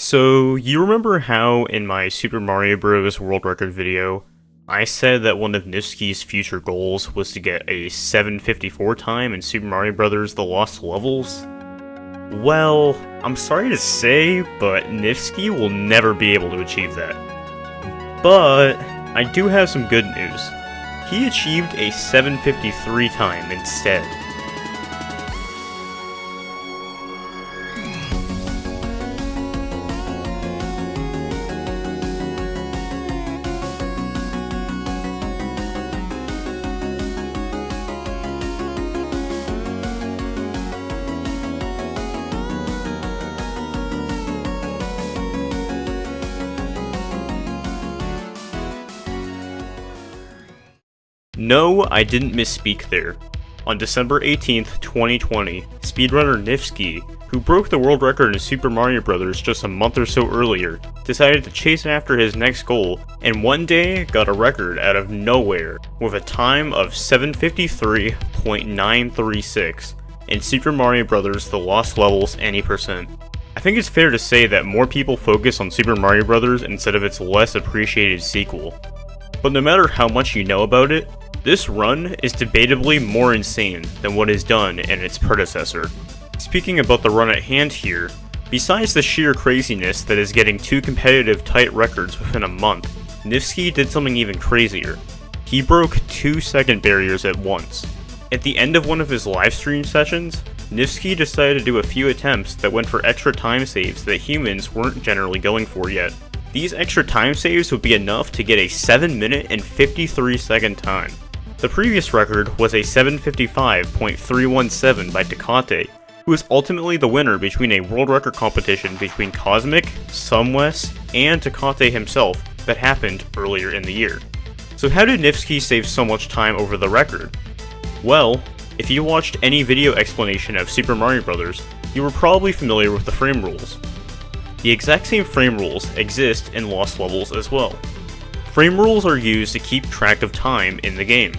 So, you remember how in my Super Mario Bros. World Record video, I said that one of Niftski's future goals was to get a 754 time in Super Mario Bros. The Lost Levels? Well, I'm sorry to say, but Niftski will never be able to achieve that. But, I do have some good news. He achieved a 753 time instead. No, I didn't misspeak there. On December 18th, 2020, speedrunner Niftski, who broke the world record in Super Mario Bros. Just a month or so earlier, decided to chase after his next goal, and one day got a record out of nowhere with a time of 753.936 in Super Mario Bros. The Lost Levels any percent. I think it's fair to say that more people focus on Super Mario Bros. Instead of its less appreciated sequel. But no matter how much you know about it, this run is debatably more insane than what is done in its predecessor. Speaking about the run at hand here, besides the sheer craziness that is getting two competitive tight records within a month, Niftski did something even crazier. He broke 2-second barriers at once. At the end of one of his livestream sessions, Niftski decided to do a few attempts that went for extra time saves that humans weren't generally going for yet. These extra time saves would be enough to get a 7 minute and 53 second time. The previous record was a 755.317 by Tecate, who was ultimately the winner between a world record competition between Cosmic, Sumwest, and Tecate himself that happened earlier in the year. So how did Niftski save so much time over the record? Well, if you watched any video explanation of Super Mario Bros., you were probably familiar with the frame rules. The exact same frame rules exist in Lost Levels as well. Frame rules are used to keep track of time in the game.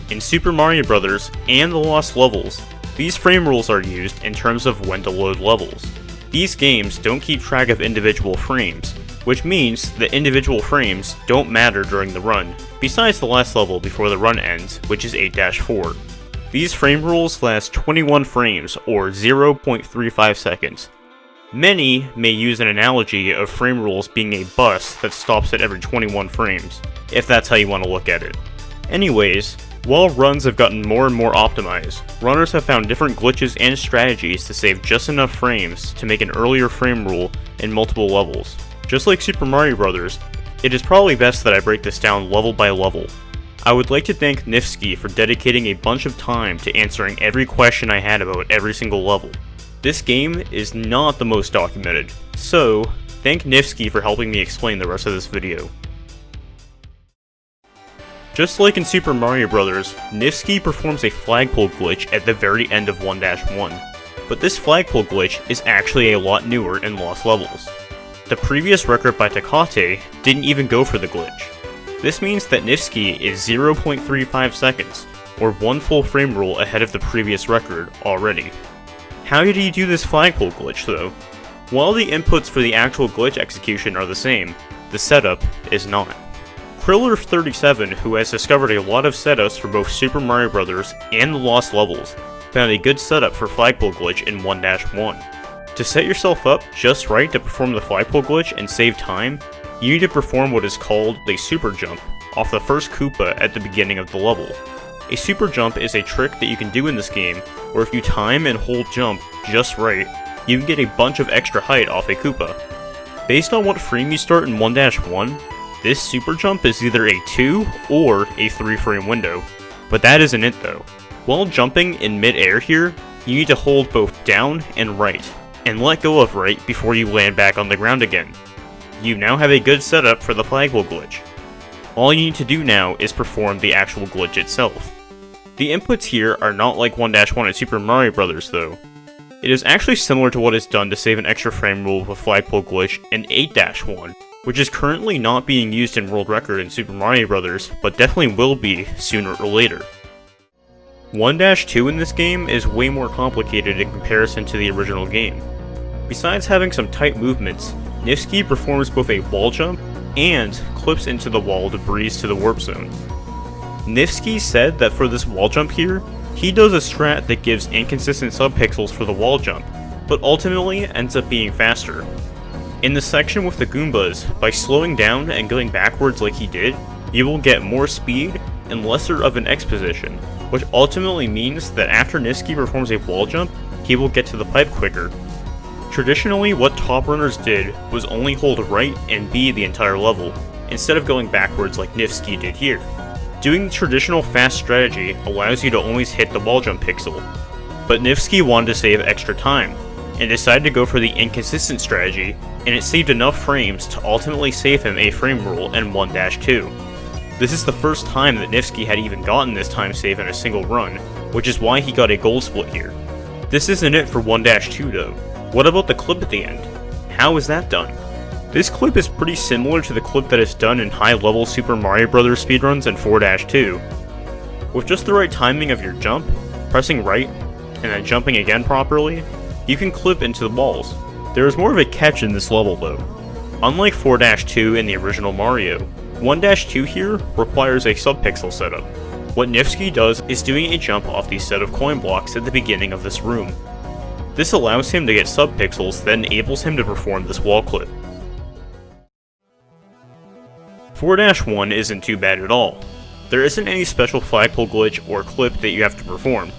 In Super Mario Bros. And the Lost Levels, these frame rules are used in terms of when to load levels. These games don't keep track of individual frames, which means that individual frames don't matter during the run, besides the last level before the run ends, which is 8-4. These frame rules last 21 frames, or 0.35 seconds. Many may use an analogy of frame rules being a bus that stops at every 21 frames, if that's how you want to look at it. Anyways, while runs have gotten more and more optimized, runners have found different glitches and strategies to save just enough frames to make an earlier frame rule in multiple levels. Just like Super Mario Bros., it is probably best that I break this down level by level. I would like to thank Niftski for dedicating a bunch of time to answering every question I had about every single level. This game is not the most documented, so thank Niftski for helping me explain the rest of this video. Just like in Super Mario Bros., Niftski performs a flagpole glitch at the very end of 1-1, but this flagpole glitch is actually a lot newer in Lost Levels. The previous record by Tecate didn't even go for the glitch. This means that Niftski is 0.35 seconds, or one full frame rule ahead of the previous record already. How did he do this flagpole glitch though? While the inputs for the actual glitch execution are the same, the setup is not. Kriller37, who has discovered a lot of setups for both Super Mario Bros. And the Lost Levels, found a good setup for flagpole glitch in 1-1. To set yourself up just right to perform the flagpole glitch and save time, you need to perform what is called a super jump off the first Koopa at the beginning of the level. A super jump is a trick that you can do in this game where if you time and hold jump just right, you can get a bunch of extra height off a Koopa. Based on what frame you start in 1-1, this super jump is either a 2 or a 3 frame window, but that isn't it though. While jumping in mid-air here, you need to hold both down and right, and let go of right before you land back on the ground again. You now have a good setup for the flagpole glitch. All you need to do now is perform the actual glitch itself. The inputs here are not like 1-1 at Super Mario Bros. Though. It is actually similar to what is done to save an extra frame rule with a flagpole glitch in 8-1, which is currently not being used in World Record in Super Mario Bros., but definitely will be sooner or later. 1-2 in this game is way more complicated in comparison to the original game. Besides having some tight movements, Niftski performs both a wall jump and clips into the wall to breeze to the warp zone. Niftski said that for this wall jump here, he does a strat that gives inconsistent subpixels for the wall jump, but ultimately ends up being faster. In the section with the Goombas, by slowing down and going backwards like he did, you will get more speed and lesser of an X position, which ultimately means that after Niftski performs a wall jump, he will get to the pipe quicker. Traditionally, what top runners did was only hold right and B the entire level, instead of going backwards like Niftski did here. Doing the traditional fast strategy allows you to always hit the wall jump pixel, but Niftski wanted to save extra time, and decided to go for the inconsistent strategy, and it saved enough frames to ultimately save him a frame roll in 1-2. This is the first time that Niftski had even gotten this time save in a single run, which is why he got a gold split here. This isn't it for 1-2 though. What about the clip at the end? How is that done? This clip is pretty similar to the clip that is done in high-level Super Mario Bros. Speedruns in 4-2. With just the right timing of your jump, pressing right, and then jumping again properly, you can clip into the walls. There is more of a catch in this level though. Unlike 4-2 in the original Mario, 1-2 here requires a subpixel setup. What Niftski does is doing a jump off the set of coin blocks at the beginning of this room. This allows him to get subpixels that enables him to perform this wall clip. 4-1 isn't too bad at all. There isn't any special flagpole glitch or clip that you have to perform.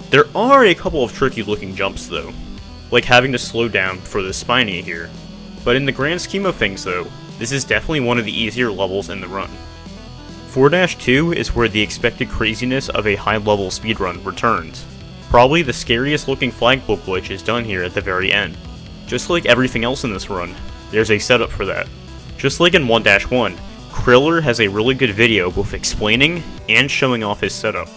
There are a couple of tricky looking jumps though, like having to slow down for the spiny here. But in the grand scheme of things though, this is definitely one of the easier levels in the run. 4-2 is where the expected craziness of a high-level speedrun returns. Probably the scariest looking flagpole glitch is done here at the very end. Just like everything else in this run, there's a setup for that. Just like in 1-1, Kriller has a really good video both explaining and showing off his setup.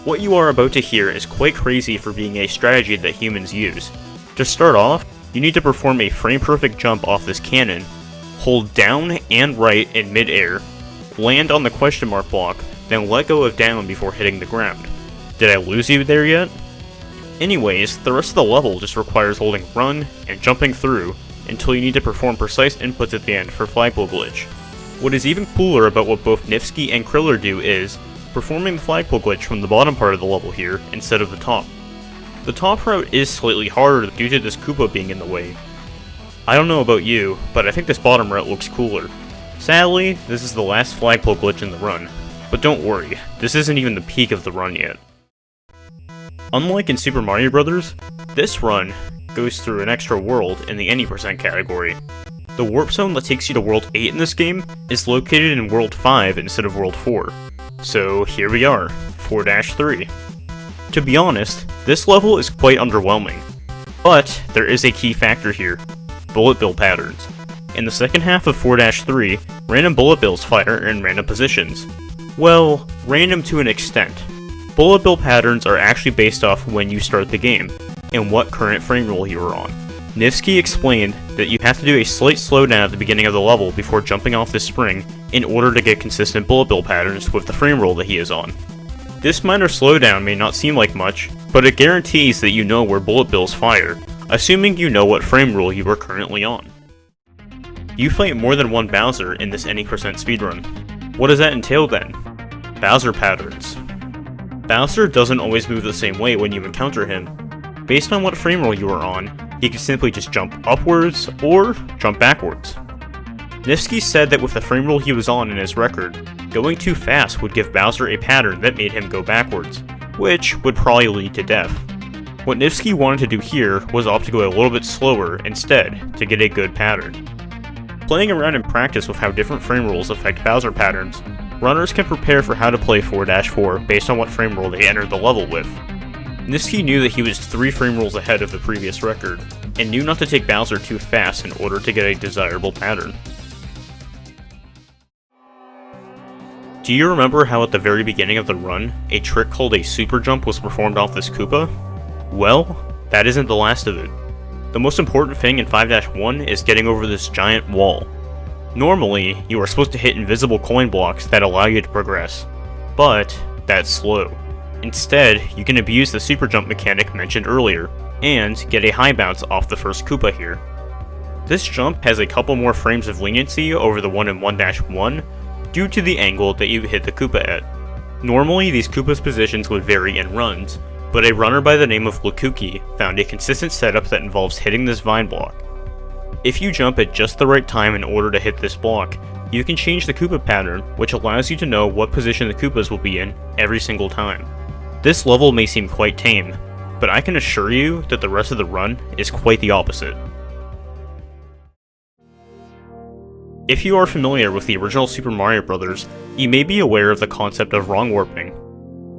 What you are about to hear is quite crazy for being a strategy that humans use. To start off, you need to perform a frame-perfect jump off this cannon, hold down and right in mid-air, land on the question mark block, then let go of down before hitting the ground. Did I lose you there yet? Anyways, the rest of the level just requires holding run and jumping through until you need to perform precise inputs at the end for flagpole glitch. What is even cooler about what both Niftski and Kriller do is performing the flagpole glitch from the bottom part of the level here instead of the top. The top route is slightly harder due to this Koopa being in the way. I don't know about you, but I think this bottom route looks cooler. Sadly, this is the last flagpole glitch in the run, but don't worry, this isn't even the peak of the run yet. Unlike in Super Mario Bros., this run goes through an extra world in the any percent category. The warp zone that takes you to World 8 in this game is located in World 5 instead of World 4. So here we are, 4-3. To be honest, this level is quite underwhelming. But there is a key factor here, bullet bill patterns. In the second half of 4-3, random bullet bills fire in random positions. Well, random to an extent. Bullet bill patterns are actually based off when you start the game, and what current frame roll you are on. Niftski explained that you have to do a slight slowdown at the beginning of the level before jumping off this spring in order to get consistent bullet bill patterns with the frame roll that he is on. This minor slowdown may not seem like much, but it guarantees that you know where bullet bills fire, assuming you know what frame rule you are currently on. You fight more than one Bowser in this any percent speedrun. What does that entail then? Bowser patterns. Bowser doesn't always move the same way when you encounter him. Based on what frame rule you are on, he can simply just jump upwards or jump backwards. Niftski said that with the frame rule he was on in his record, going too fast would give Bowser a pattern that made him go backwards, which would probably lead to death. What Niftski wanted to do here was opt to go a little bit slower instead to get a good pattern. Playing around in practice with how different frame rules affect Bowser patterns, runners can prepare for how to play 4-4 based on what frame rule they entered the level with. Niftski knew that he was 3 frame rules ahead of the previous record, and knew not to take Bowser too fast in order to get a desirable pattern. Do you remember how at the very beginning of the run, a trick called a super jump was performed off this Koopa? Well, that isn't the last of it. The most important thing in 5-1 is getting over this giant wall. Normally, you are supposed to hit invisible coin blocks that allow you to progress, but that's slow. Instead, you can abuse the super jump mechanic mentioned earlier, and get a high bounce off the first Koopa here. This jump has a couple more frames of leniency over the one in 1-1 due to the angle that you hit the Koopa at. Normally, these Koopa's positions would vary in runs, but a runner by the name of Lakuki found a consistent setup that involves hitting this vine block. If you jump at just the right time in order to hit this block, you can change the Koopa pattern, which allows you to know what position the Koopas will be in every single time. This level may seem quite tame, but I can assure you that the rest of the run is quite the opposite. If you are familiar with the original Super Mario Bros., you may be aware of the concept of wrong warping.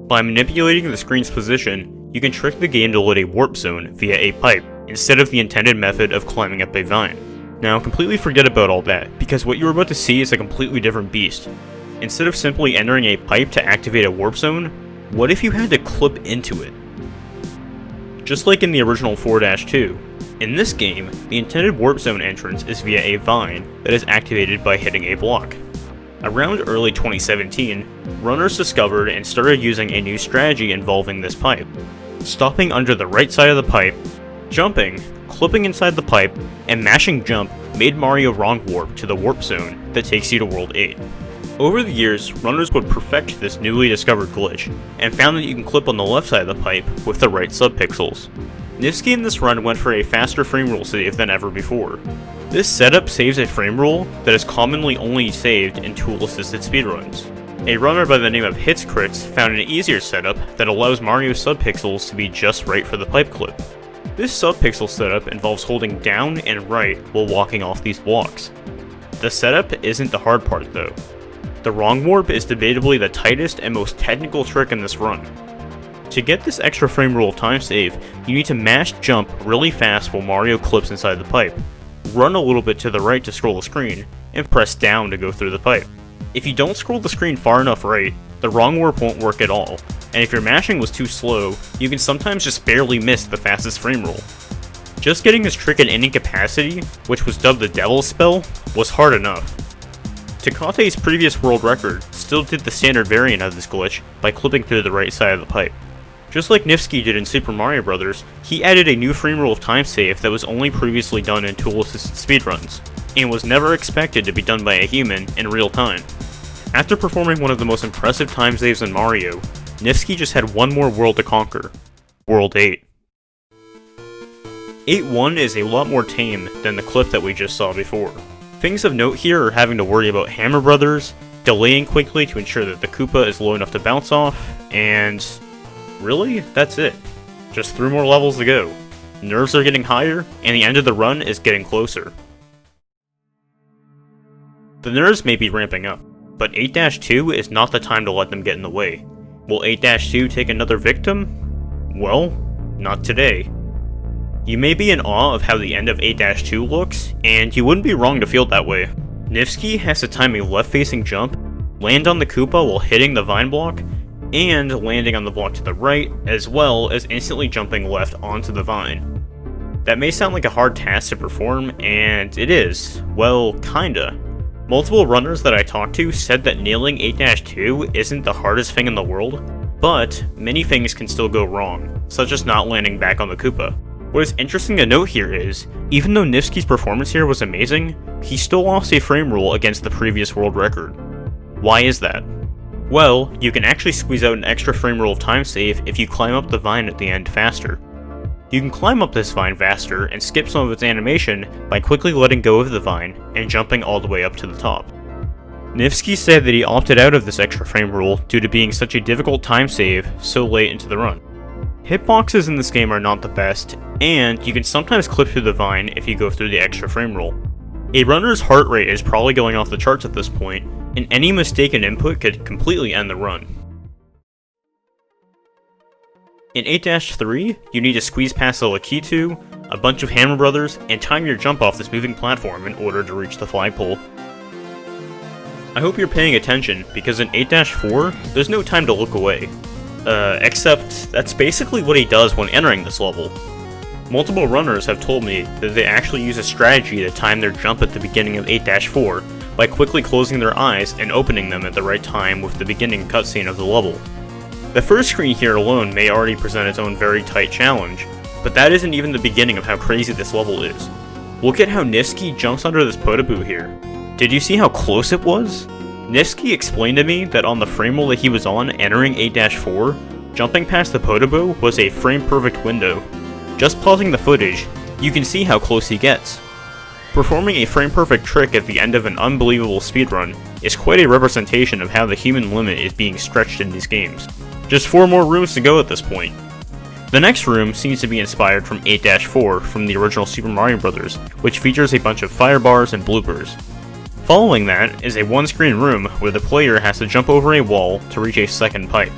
By manipulating the screen's position, you can trick the game to load a warp zone via a pipe, instead of the intended method of climbing up a vine. Now completely forget about all that, because what you're about to see is a completely different beast. Instead of simply entering a pipe to activate a warp zone, what if you had to clip into it? Just like in the original 4-2, in this game, the intended warp zone entrance is via a vine that is activated by hitting a block. Around early 2017, runners discovered and started using a new strategy involving this pipe. Stopping under the right side of the pipe, jumping, clipping inside the pipe, and mashing jump made Mario wrong warp to the warp zone that takes you to World 8. Over the years, runners would perfect this newly discovered glitch, and found that you can clip on the left side of the pipe with the right subpixels. Niftski in this run went for a faster frame rule save than ever before. This setup saves a frame rule that is commonly only saved in tool-assisted speedruns. A runner by the name of HitsCrits found an easier setup that allows Mario's subpixels to be just right for the pipe clip. This subpixel setup involves holding down and right while walking off these blocks. The setup isn't the hard part though. The wrong warp is debatably the tightest and most technical trick in this run. To get this extra frame rule time save, you need to mash jump really fast while Mario clips inside the pipe, run a little bit to the right to scroll the screen, and press down to go through the pipe. If you don't scroll the screen far enough right, the wrong warp won't work at all, and if your mashing was too slow, you can sometimes just barely miss the fastest frame rule. Just getting this trick in any capacity, which was dubbed the Devil's Spell, was hard enough. Tecate's previous world record still did the standard variant of this glitch by clipping through the right side of the pipe. Just like Niftski did in Super Mario Bros., he added a new frame rule of time save that was only previously done in tool-assisted speedruns, and was never expected to be done by a human in real time. After performing one of the most impressive time saves in Mario, Niftski just had one more world to conquer, World 8. 8-1 is a lot more tame than the clip that we just saw before. Things of note here are having to worry about Hammer Brothers, delaying quickly to ensure that the Koopa is low enough to bounce off, and really, that's it. Just 3 more levels to go. Nerves are getting higher, and the end of the run is getting closer. The nerves may be ramping up, but 8-2 is not the time to let them get in the way. Will 8-2 take another victim? Well, not today. You may be in awe of how the end of 8-2 looks, and you wouldn't be wrong to feel that way. Niftski has to time a left-facing jump, land on the Koopa while hitting the vine block, and landing on the block to the right, as well as instantly jumping left onto the vine. That may sound like a hard task to perform, and it is. Well, kinda. Multiple runners that I talked to said that nailing 8-2 isn't the hardest thing in the world, but many things can still go wrong, such as not landing back on the Koopa. What is interesting to note here is, even though Niftski's performance here was amazing, he still lost a frame rule against the previous world record. Why is that? Well, you can actually squeeze out an extra frame rule of time save if you climb up the vine at the end faster. You can climb up this vine faster and skip some of its animation by quickly letting go of the vine and jumping all the way up to the top. Niftski said that he opted out of this extra frame rule due to being such a difficult time save so late into the run. Hitboxes in this game are not the best, and you can sometimes clip through the vine if you go through the extra frame rule. A runner's heart rate is probably going off the charts at this point, and any mistaken input could completely end the run. In 8-3, you need to squeeze past the Lakitu, a bunch of Hammer Brothers, and time your jump off this moving platform in order to reach the flagpole. I hope you're paying attention, because in 8-4, there's no time to look away. Except that's basically what he does when entering this level. Multiple runners have told me that they actually use a strategy to time their jump at the beginning of 8-4 by quickly closing their eyes and opening them at the right time with the beginning cutscene of the level. The first screen here alone may already present its own very tight challenge, but that isn't even the beginning of how crazy this level is. Look at how Niftski jumps under this Podoboo here. Did you see how close it was? Niftski explained to me that on the frame roll that he was on entering 8-4, jumping past the Podoboo was a frame-perfect window. Just pausing the footage, you can see how close he gets. Performing a frame-perfect trick at the end of an unbelievable speedrun is quite a representation of how the human limit is being stretched in these games. Just 4 more rooms to go at this point. The next room seems to be inspired from 8-4 from the original Super Mario Bros., which features a bunch of fire bars and bloopers. Following that is a one-screen room where the player has to jump over a wall to reach a second pipe.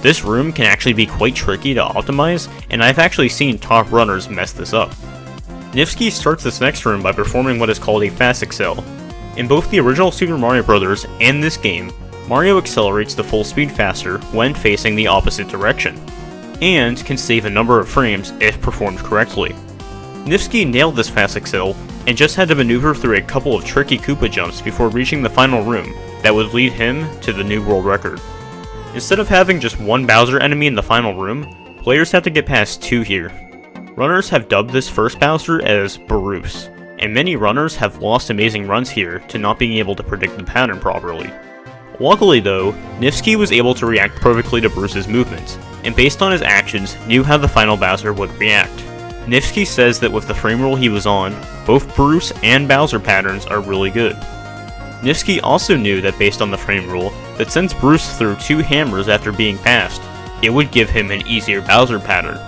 This room can actually be quite tricky to optimize, and I've actually seen top runners mess this up. Niftski starts this next room by performing what is called a fast accel. In both the original Super Mario Bros. And this game, Mario accelerates to full speed faster when facing the opposite direction, and can save a number of frames if performed correctly. Niftski nailed this fast accel, and just had to maneuver through a couple of tricky Koopa jumps before reaching the final room that would lead him to the new world record. Instead of having just one Bowser enemy in the final room, players have to get past 2 here. Runners have dubbed this first Bowser as Bruce, and many runners have lost amazing runs here to not being able to predict the pattern properly. Luckily though, Niftski was able to react perfectly to Bruce's movements, and based on his actions, knew how the final Bowser would react. Niftski says that with the frame roll he was on, both Bruce and Bowser patterns are really good. Niftski also knew that based on the frame rule, that since Bruce threw 2 hammers after being passed, it would give him an easier Bowser pattern.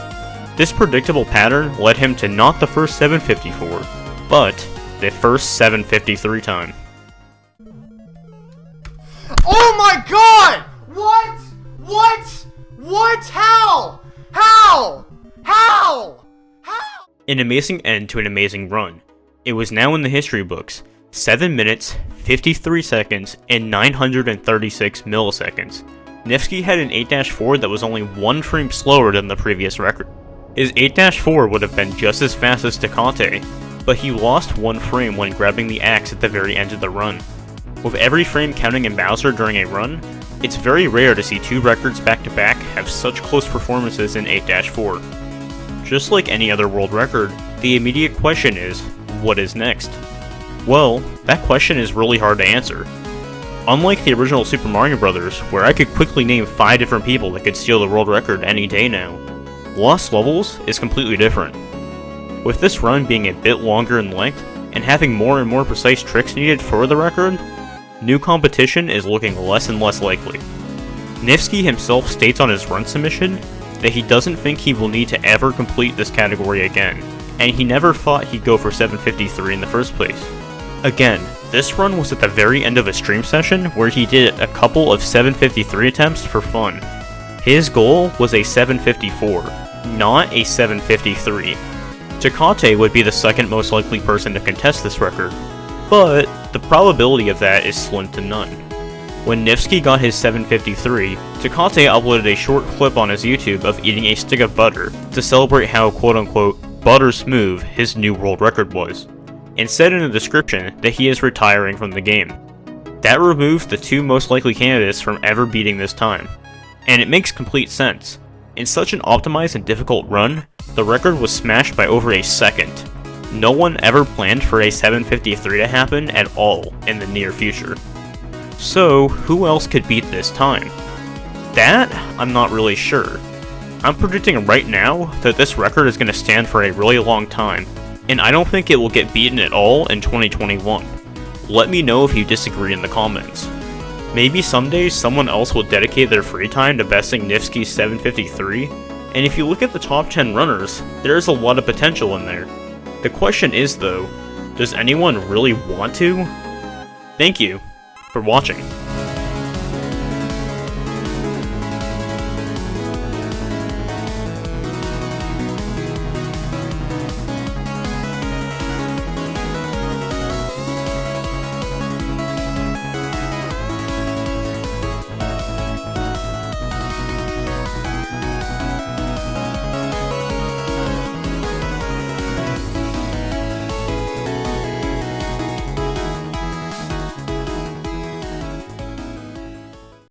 This predictable pattern led him to not the first 754, but the first 753 time. Oh my god! What? What? What? How? How? How? How? An amazing end to an amazing run. It was now in the history books, 7 minutes, 53 seconds, and 936 milliseconds. Niftski had an 8-4 that was only 1 frame slower than the previous record. His 8-4 would have been just as fast as Tecate, but he lost 1 frame when grabbing the axe at the very end of the run. With every frame counting in Bowser during a run, it's very rare to see 2 records back-to-back have such close performances in 8-4. Just like any other world record, the immediate question is, what is next? Well, that question is really hard to answer. Unlike the original Super Mario Bros., where I could quickly name 5 different people that could steal the world record any day now, Lost Levels is completely different. With this run being a bit longer in length, and having more and more precise tricks needed for the record, new competition is looking less and less likely. Niftski himself states on his run submission that he doesn't think he will need to ever complete this category again, and he never thought he'd go for 753 in the first place. Again, this run was at the very end of a stream session where he did a couple of 753 attempts for fun. His goal was a 754, not a 753. Tecate would be the second most likely person to contest this record, but the probability of that is slim to none. When Niftski got his 753, Tecate uploaded a short clip on his YouTube of eating a stick of butter to celebrate how quote-unquote butter smooth his new world record was, and said in the description that he is retiring from the game. That removed the 2 most likely candidates from ever beating this time. And it makes complete sense. In such an optimized and difficult run, the record was smashed by over a second. No one ever planned for a 753 to happen at all in the near future. So, who else could beat this time? That, I'm not really sure. I'm predicting right now that this record is going to stand for a really long time, and I don't think it will get beaten at all in 2021. Let me know if you disagree in the comments. Maybe someday someone else will dedicate their free time to besting Niftski's 753, and if you look at the top 10 runners, there's a lot of potential in there. The question is though, does anyone really want to? Thank you for watching.